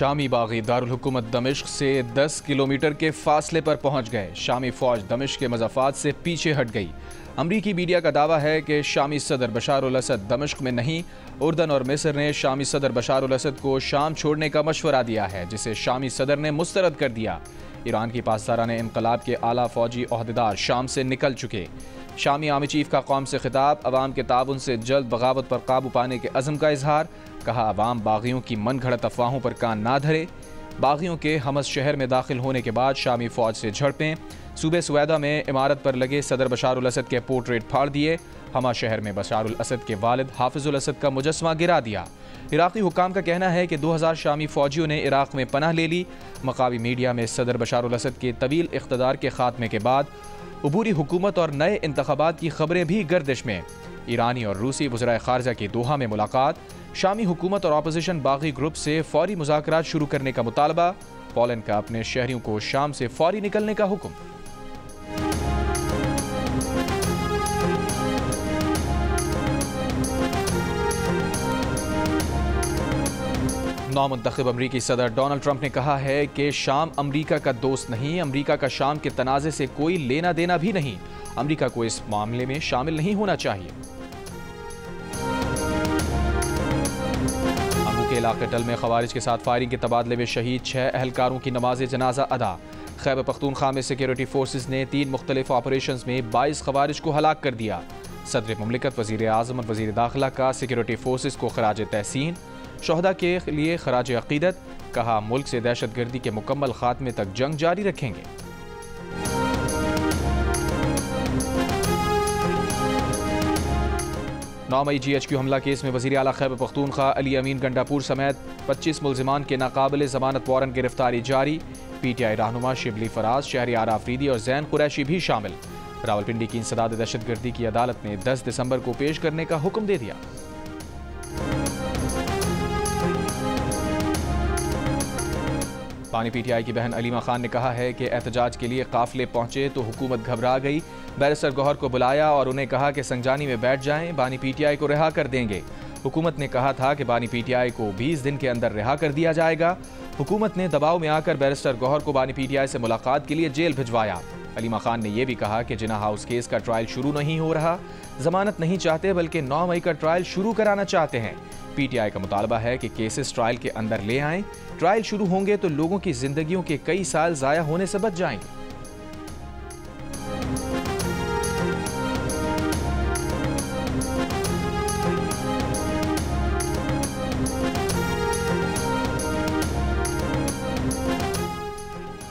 शामी बागी दारुल हुकूमत दमिश्क से 10 किलोमीटर के फासले पर पहुंच गए। शामी फौज दमिश्क के मज़ाफ़ात से पीछे हट गई। अमरीकी मीडिया का दावा है कि शामी सदर बशार अल असद दमिश्क में नहीं, उर्दन और मिस्र ने शामी सदर बशार अल असद को शाम छोड़ने का मशवरा दिया है, जिसे शामी सदर ने मुस्तरद कर दिया। ईरान की पासदारान इनकलाब के आला फौजी ओहदेदार शाम से निकल चुके। शामी आर्मी चीफ का कौम से खिताब, अवाम के ताउन से जल्द बगावत पर काबू पाने के अज़म का इजहार। कहा, अवाम बागियों की मन घड़त अफवाहों पर कान ना धरे। बागियों के हमस शहर में दाखिल होने के बाद शामी फौज से झड़पें। सूबे सुवैदा में इमारत पर लगे सदर बशार अल असद के पोर्ट्रेट फाड़ दिए। हमा शहर में बशार अल असद के वालिद हाफिज उल असद का मुजस्समा गिरा दिया। इराक़ी हुक्काम का कहना है कि 2000 शामी फौजियों ने इराक़ में पनाह ले ली। मकामी मीडिया में सदर बशार अल असद के तवील इक़्तिदार के खात्मे के बाद अबूरी हुकूमत और नए इंतखाबात की खबरें भी गर्दिश में। ईरानी और रूसी वज़राए ख़ारजा की दोहा में मुलाकात। शामी हुकूमत और अपोजिशन बागी ग्रुप से फौरी मुज़ाकरात शुरू करने का मुतालबा। पोलैंड का अपने शहरियों को शाम से फौरी निकलने का हुक्म। नौमुंतखब अमरीकी सदर डोनाल्ड ट्रंप ने कहा है कि शाम अमरीका का दोस्त नहीं, अमरीका का शाम के तनाज़े से कोई लेना देना भी नहीं। अमरीका को इस मामले में शामिल नहीं होना चाहिए। अम्बू के इलाके टल में खवारिज के साथ फायरिंग के तबादले में शहीद 6 अहलकारों की नमाज जनाजा अदा। खैबर पख्तूनख्वा में सिक्योरिटी फोर्सेज ने 3 मुख्तलिफ ऑपरेशंस में 22 खवारिज को हलाक कर दिया। सदर मुमलिकत, वज़ीर आज़म और वज़ीर दाखिला का सिक्योरिटी फोर्सेज को खराज तहसीन। शोहदा के लिए खराज अक़ीदत। कहा, मुल्क से दहशतगर्दी के मुकम्मल खात्मे तक जंग जारी रखेंगे। 9 मई GHQ हमला केस में वज़ीर आला खैबर पख्तूनख्वा अली अमीन गंडापुर समेत 25 मुल्ज़िमान के नाकाबिल ज़मानत वारंट गिरफ्तारी जारी। PTI रहनुमा शिबली फराज, शहरियार आफरीदी और जैन कुरैशी भी शामिल। रावलपिंडी की इंसदाद दहशतगर्दी की अदालत ने 10 दिसंबर को पेश करने का हुक्म दे दिया। पानी PTI की बहन अलीमा खान ने कहा है कि एहतजाज के लिए काफिले पहुंचे तो हुकूमत घबरा गई। बैरिस्टर गौहर को बुलाया और उन्हें कहा कि संगजानी में बैठ जाएं, बानी PTI को रिहा कर देंगे। हुकूमत ने कहा था कि बानी PTI को 20 दिन के अंदर रिहा कर दिया जाएगा। हुकूमत ने दबाव में आकर बैरिस्टर गौहर को बानी PTI से मुलाकात के लिए जेल भिजवाया। अलीमा खान ने यह भी कहा कि जिन्ना हाउस केस का ट्रायल शुरू नहीं हो रहा, जमानत नहीं चाहते बल्कि 9 मई का ट्रायल शुरू कराना चाहते हैं। PTI का मुतालबा है कि केसेस ट्रायल के अंदर ले आएं। ट्रायल शुरू होंगे तो लोगों की जिंदगियों के कई साल जाया होने से बच जाएंगे।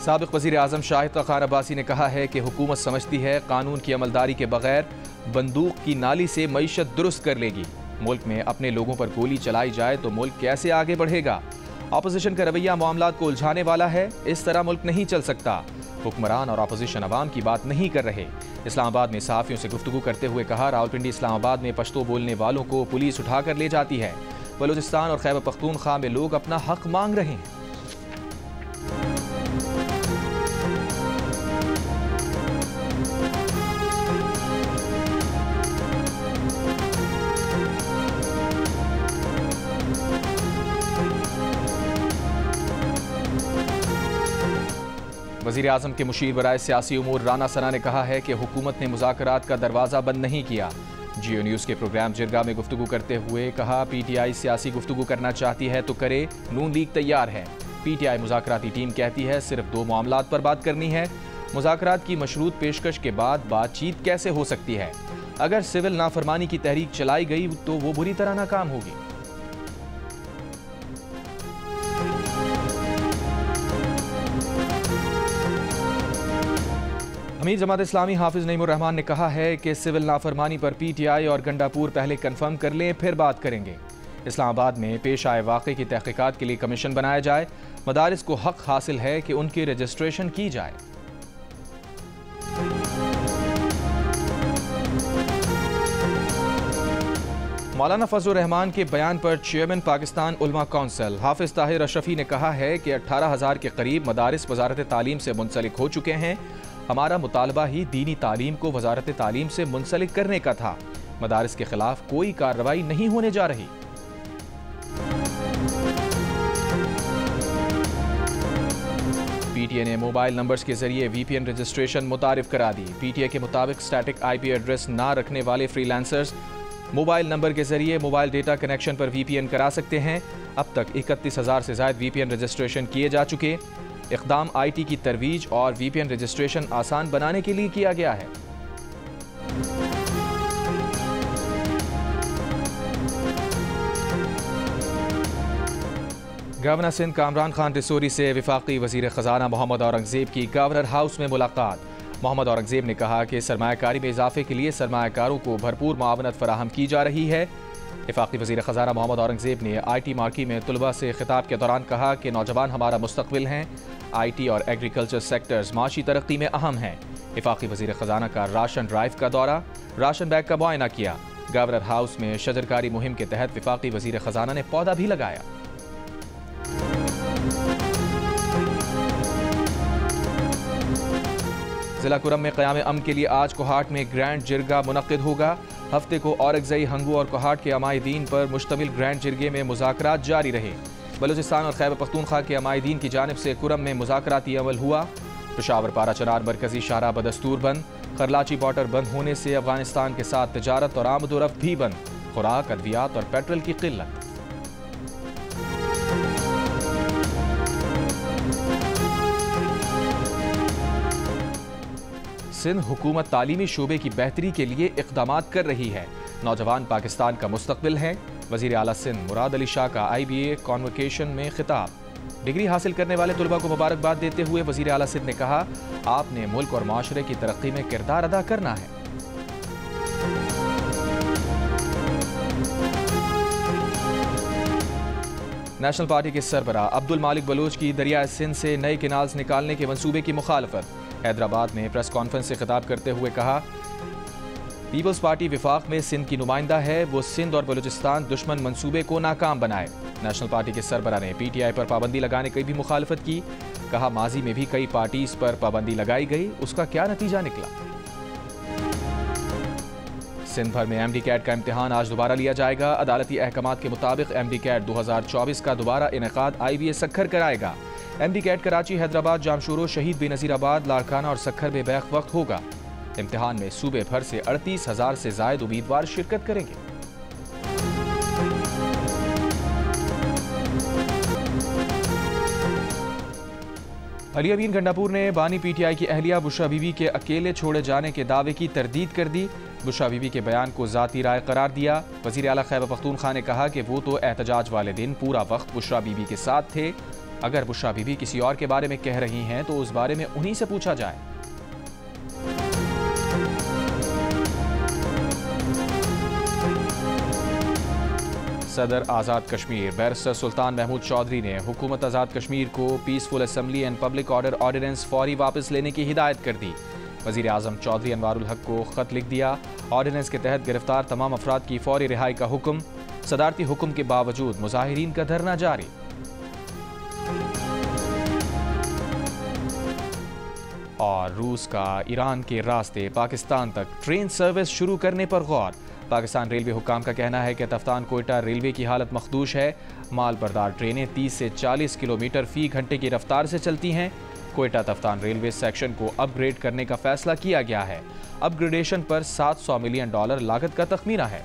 साबिक वज़ीर आज़म शाहिद खान अब्बासी ने कहा है कि हुकूमत समझती है कानून की अमलदारी के बगैर बंदूक की नाली से मईशत दुरुस्त कर लेगी। मुल्क में अपने लोगों पर गोली चलाई जाए तो मुल्क कैसे आगे बढ़ेगा। अपोजिशन का रवैया मामलात को उलझाने वाला है। इस तरह मुल्क नहीं चल सकता। हुक्मरान और अपोजिशन अवाम की बात नहीं कर रहे। इस्लामाबाद में सहाफ़ियों से गुफ्तगू करते हुए कहा, रावलपिंडी इस्लामाबाद में पश्तो बोलने वालों को पुलिस उठाकर ले जाती है। बलूचिस्तान और खैबर पख्तूनख्वा में लोग अपना हक मांग रहे हैं। वज़ीर आज़म के मुशीर बराए सियासी उमूर राना सना ने कहा है कि हुकूमत ने मुज़ाकरात का दरवाज़ा बंद नहीं किया। जियो न्यूज़ के प्रोग्राम जिरगा में गुफ्तगू करते हुए कहा, PTI सियासी गुफ्तगू करना चाहती है तो करे, नून लीग तैयार है। PTI मुज़ाकराती टीम कहती है सिर्फ 2 मामलात पर बात करनी है। मुज़ाकरात की मशरूत पेशकश के बाद बातचीत कैसे हो सकती है? अगर सिविल नाफरमानी की तहरीक चलाई गई तो वो बुरी तरह नाकाम होगी। अमीर जमात इस्लामी हाफिज नईमुर रहमान ने कहा है कि सिविल नाफरमानी पर PTI और गंडापुर पहले कंफर्म कर लें, फिर बात करेंगे। इस्लामाबाद में पेश आए वाक़े की तहकीकात के लिए कमीशन बनाया जाए। मदारिस को हक हासिल है कि उनकी रजिस्ट्रेशन की जाए। मौलाना फजलुर रहमान के बयान पर चेयरमैन पाकिस्तान उलमा काउंसिल हाफिज ताहिर अशरफी ने कहा है कि 18,000 के करीब मदारिस वजारत तालीम से मुंसलिक हो चुके हैं। हमारा मुतालबा ही दीनी तालीम को वजारत तालीम से मुंसलिक करने का था। मदारिस के खिलाफ कोई कार्रवाई नहीं होने जा रही। पीटीए ने मोबाइल नंबर्स के जरिए वीपीएन रजिस्ट्रेशन मुतारिफ करा दी। पीटीए के मुताबिक स्टैटिक आईपी एड्रेस ना रखने वाले फ्रीलांसर्स मोबाइल नंबर के जरिए मोबाइल डेटा कनेक्शन पर वीपीएन करा सकते हैं। अब तक 31,000 से ज़ायद वीपीएन रजिस्ट्रेशन किए जा चुके। इक़दाम आईटी की तरवीज और वीपीएन रजिस्ट्रेशन आसान बनाने के लिए किया गया है। गवर्नर सिंध कामरान खान रिसोरी से वफाकी वज़ीर ख़जाना मोहम्मद औरंगज़ेब की गवर्नर हाउस में मुलाकात। मोहम्मद औरंगज़ेब ने कहा कि सरमायाकारी में इजाफे के लिए सरमायाकारों को भरपूर मुआवनत फराहम की जा रही है। वफाकी वज़ीर ख़जाना मोहम्मद औरंगज़ेब ने IT मार्की में तलबा से खिताब के दौरान कहा कि नौजवान हमारा मुस्तक़बिल हैं। IT और एग्रीकल्चर सेक्टर्स माशी तरक्की में अहम हैं। वफाकी वज़ीर ख़जाना का राशन ड्राइव का दौरा, राशन बैग का मुआयना किया। गवर्नर हाउस में शजरकारी मुहिम के तहत वफाकी वज़ीर ख़जाना ने पौधा भी लगाया। जिला कुरम में क़याम अमन के लिए आज कोहाट में ग्रैंड जिरगा मुनक़्क़िद होगा। हफ्ते को औरकज़ई, हंगू और कोहाट के अमायदीन पर मुश्तमिल ग्रैंड जिरगे में मुज़ाकरात जारी रहे। बलूचिस्तान और खैबर पख्तूनख्वा के अमायदीन की जानिब से कुरम में मुज़ाकराती अमल हुआ। पेशावर पारा चनार मरकजी शाहराह बदस्तूर बंद। खरलाची बॉर्डर बंद होने से अफगानिस्तान के साथ तिजारत और आमदोरफ्त भी बंद। खुराक, अद्वियात और पेट्रोल की किल्लत। सिंध हुकूमत तालीमी शोबे की बेहतरी के लिए इक़दामात कर रही है। नौजवान पाकिस्तान का मुस्तक़बिल है। वज़ीर आला सिंध मुराद अली शाह का IBA कॉन्वोकेशन में खिताब। डिग्री हासिल करने वाले तुलबा को मुबारकबाद देते हुए वज़ीर आला सिंध ने कहा, आपने मुल्क और माशरे की तरक्की में किरदार अदा करना है। नेशनल पार्टी के सरबराह अब्दुल मालिक बलोच की दरिया सिंध से नए किनाल्स निकालने के मंसूबे की मुखालफत। हैदराबाद में प्रेस कॉन्फ्रेंस से खिताब करते हुए कहा, पीपल्स पार्टी विफाक में सिंध की नुमाइंदा है, वो सिंध और बलूचिस्तान दुश्मन मंसूबे को नाकाम बनाए। नेशनल पार्टी के सरबराह ने PTI पर पाबंदी लगाने की भी मुखालफत की। कहा, माजी में भी कई पार्टीज पर पाबंदी लगाई गई, उसका क्या नतीजा निकला। सिंध भर में MD कैट का इम्तिहान आज दोबारा लिया जाएगा। अदालती अहकामात के मुताबिक MD कैट 2024 का दोबारा इनेकाद IBA सक्खर कराएगा। MD कैट कराची, हैदराबाद, जामशोरो, शहीद बेनज़ीराबाद, लाड़काना और सक्खर में बैक वक्त होगा। इम्तिहान में सूबे भर से 38,000 से ज़ायद उम्मीदवार शिरकत करेंगे। अली अमीन गंडापुर ने बानी PTI की अहलिया बुशरा बीबी के अकेले छोड़े जाने के दावे की तरदीद कर दी। बुशरा बीबी के बयान को ज़ाती राय करार दिया। वज़ीर आला खैबर पख्तूनख्वा ने कहा कि वो तो एहतजाज वाले दिन पूरा वक्त बुशरा बीबी के साथ थे। अगर बुशरा बीबी किसी और के बारे में कह रही हैं तो उस बारे में उन्हीं से पूछा जाए। सदर आज़ाद कश्मीर बैरिस्टर सुल्तान महमूद चौधरी ने हुकूमत आज़ाद कश्मीर को peaceful assembly and public order ordinance फौरी वापस लेने की हिदायत कर दी। वज़ीर आज़म चौधरी अनवारुल हक को ख़त लिख दिया। ऑर्डिनेंस के तहत गिरफ्तार तमाम अफराद की फौरी रिहाई का हुक्म। सदारती हुक्म के बावजूद मुजाहिरीन का धरना जारी। और रूस का ईरान के रास्ते पाकिस्तान तक ट्रेन सर्विस शुरू करने पर गौर। पाकिस्तान रेलवे हुकाम का कहना है कि तफ्तान कोयटा रेलवे की हालत मखदूश है। माल बरदार ट्रेनें 30 से 40 किलोमीटर फी घंटे की रफ्तार से चलती हैं। कोयटा तफ्तान रेलवे सेक्शन को अपग्रेड करने का फैसला किया गया है। अपग्रेडेशन पर $700 मिलियन लागत का तखमीना है।